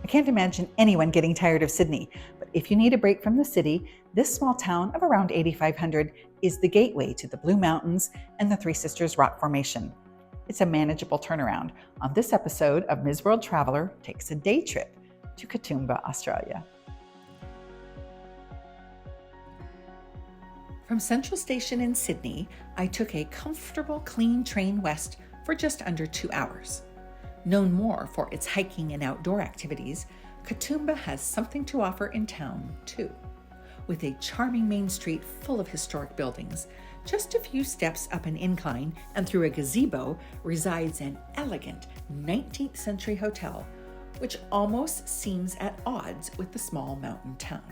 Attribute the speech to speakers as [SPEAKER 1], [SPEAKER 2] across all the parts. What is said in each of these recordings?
[SPEAKER 1] I can't imagine anyone getting tired of Sydney, but if you need a break from the city, this small town of around 8,500 is the gateway to the Blue Mountains and the Three Sisters Rock Formation. It's a manageable turnaround. On this episode of Ms. World Traveler takes a day trip to Katoomba, Australia. From Central Station in Sydney, I took a comfortable, clean train west for just under 2 hours. Known more for its hiking and outdoor activities, Katoomba has something to offer in town, too. With a charming main street full of historic buildings, just a few steps up an incline and through a gazebo resides an elegant 19th century hotel, which almost seems at odds with the small mountain town.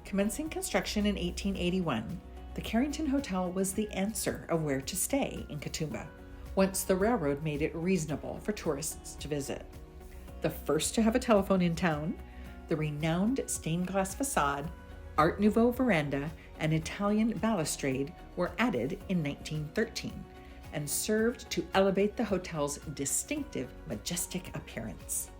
[SPEAKER 1] Commencing construction in 1881, the Carrington Hotel was the answer of where to stay in Katoomba, once the railroad made it reasonable for tourists to visit. The first to have a telephone in town, the renowned stained glass facade, Art Nouveau veranda, and Italian balustrade were added in 1913 and served to elevate the hotel's distinctive, majestic appearance.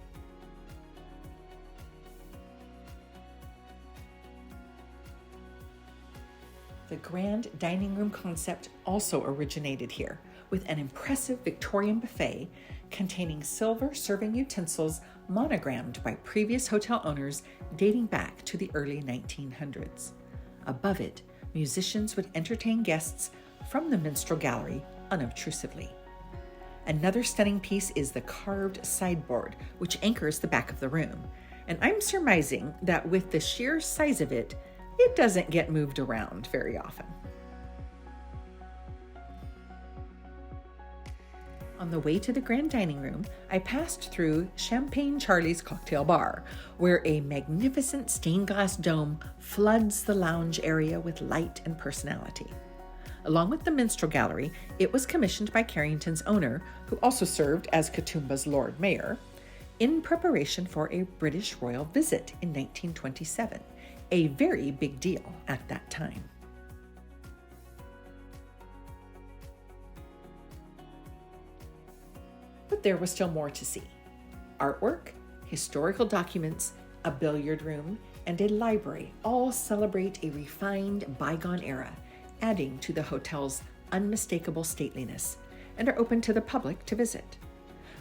[SPEAKER 1] The grand dining room concept also originated here, with an impressive Victorian buffet containing silver serving utensils monogrammed by previous hotel owners dating back to the early 1900s. Above it, musicians would entertain guests from the minstrel gallery unobtrusively. Another stunning piece is the carved sideboard, which anchors the back of the room, and I'm surmising that with the sheer size of it, it doesn't get moved around very often. On the way to the grand dining room, I passed through Champagne Charlie's Cocktail Bar, where a magnificent stained glass dome floods the lounge area with light and personality. Along with the Minstrel Gallery, it was commissioned by Carrington's owner, who also served as Katoomba's Lord Mayor, in preparation for a British royal visit in 1927. A very big deal at that time. But there was still more to see. Artwork, historical documents, a billiard room, and a library all celebrate a refined bygone era, adding to the hotel's unmistakable stateliness, and are open to the public to visit.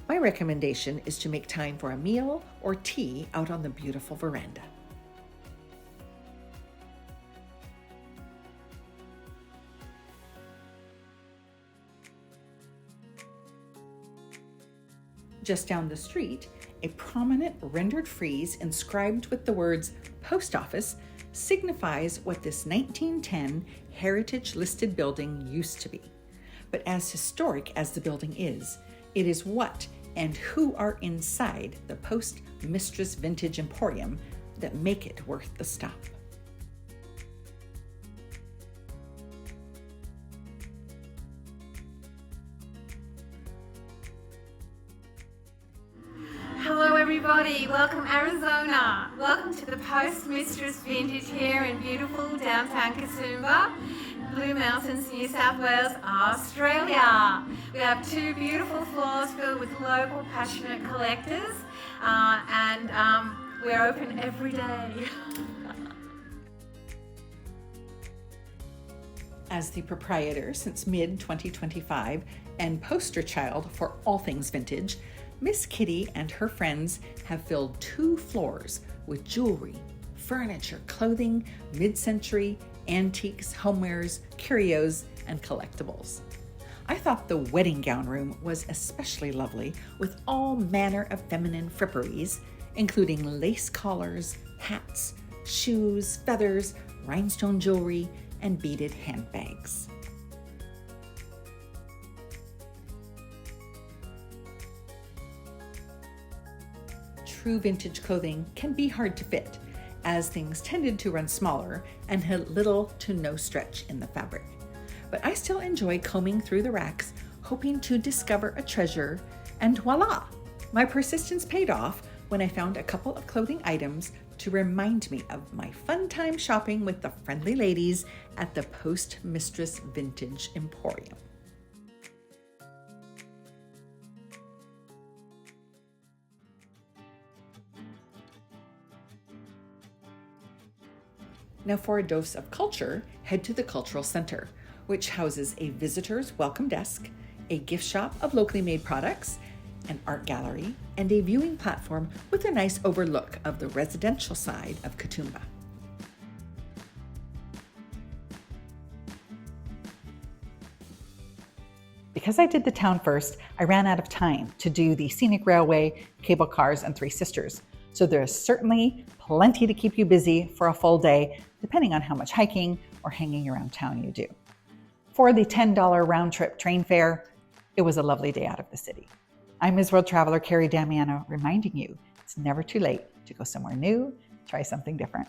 [SPEAKER 1] My recommendation is to make time for a meal or tea out on the beautiful veranda. Just down the street, a prominent rendered frieze inscribed with the words Post Office signifies what this 1910 heritage-listed building used to be. But as historic as the building is, it is what and who are inside the Post Mistress Vintage Emporium that make it worth the stop.
[SPEAKER 2] Hello everybody, welcome Arizona. Welcome to the Post Mistress Vintage here in beautiful downtown Katoomba, Blue Mountains, New South Wales, Australia. We have 2 beautiful floors filled with local passionate collectors and we're open every day.
[SPEAKER 1] As the proprietor since mid-2025 and poster child for all things vintage, Miss Kitty and her friends have filled 2 floors with jewelry, furniture, clothing, mid-century, antiques, homewares, curios, and collectibles. I thought the wedding gown room was especially lovely, with all manner of feminine fripperies, including lace collars, hats, shoes, feathers, rhinestone jewelry, and beaded handbags. True vintage clothing can be hard to fit, as things tended to run smaller and had little to no stretch in the fabric. But I still enjoy combing through the racks, hoping to discover a treasure, and voila! My persistence paid off when I found a couple of clothing items to remind me of my fun time shopping with the friendly ladies at the Post Mistress Vintage Emporium. Now for a dose of culture, head to the Cultural Center, which houses a visitor's welcome desk, a gift shop of locally made products, an art gallery, and a viewing platform with a nice overlook of the residential side of Katoomba. Because I did the town first, I ran out of time to do the scenic railway, cable cars, and Three Sisters. So there's certainly plenty to keep you busy for a full day, depending on how much hiking or hanging around town you do. For the $10 round trip train fare, it was a lovely day out of the city. I'm Ms. World Traveler Kerry Damiano, reminding you it's never too late to go somewhere new, try something different.